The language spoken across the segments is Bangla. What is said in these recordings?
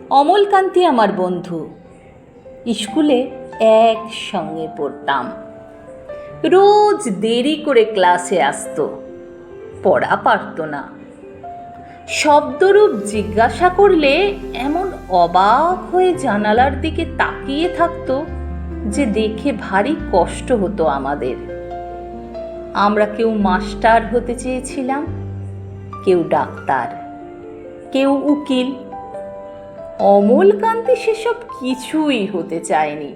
অমলকান্তি আমার বন্ধু। স্কুলে একসঙ্গে পড়তাম। রোজ দেরি করে ক্লাসে আসতো, পড়া পারত না। শব্দরূপ জিজ্ঞাসা করলে এমন অবাক হয়ে জানালার দিকে তাকিয়ে থাকতো যে দেখে ভারী কষ্ট হতো আমাদের। আমরা কেউ মাস্টার হতে চেয়েছিলাম, কেউ ডাক্তার, কেউ উকিল। অমলকান্তি সেসব কিছুই হতে চায়নি।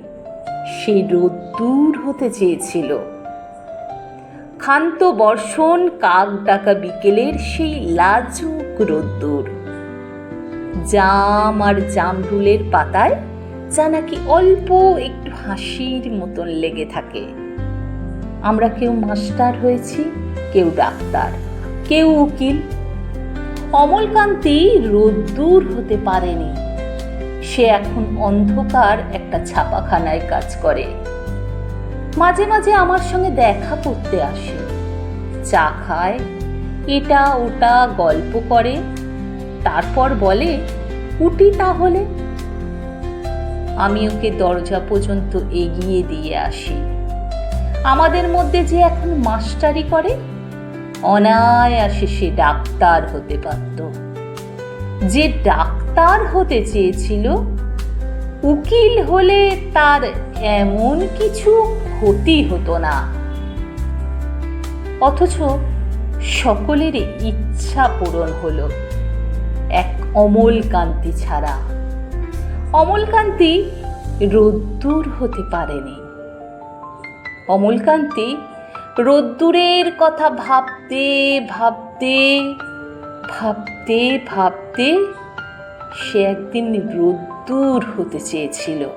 সে রোদ্দুর হতে চেয়েছিল। ক্ষান্ত বর্ষণ, কাক ডাকা বিকেলের সেই লাজুক রোদ্দুর। জাম আর জামরুলের পাতায় যা নাকি অল্প একটু হাসির মতন লেগে থাকে। আমরা কেউ মাস্টার হয়েছি, কেউ ডাক্তার, কেউ উকিল। অমলকান্তি রোদ্দুর হতে পারেনি। সে এখন অন্ধকার একটা ছাপাখানায় কাজ করে। মাঝে মাঝে আমার সঙ্গে দেখা করতে আসে, চা খায়, এটা ওটা গল্প করে, তারপর বলে উঠি তাহলে। আমি ওকে দরজা পর্যন্ত এগিয়ে দিয়ে আসি। আমাদের মধ্যে যে এখন মাস্টারি করে, অনায়াসে সে ডাক্তার হতে পারত। যে ডাক্তার হতে চেয়েছিল, উকিল হলে তার এমন কিছু ক্ষতি হতো না। অথচ সকলেরই ইচ্ছা পূরণ হলো, এক অমলকান্তি ছাড়া। অমলকান্তি রোদ্দুর হতে পারেনি। অমলকান্তি রোদ্দুরের কথা ভাবতে ভাবতে ভাবতে ভাবতে সে একদিন রোদ্দুর হতে চেয়েছিল।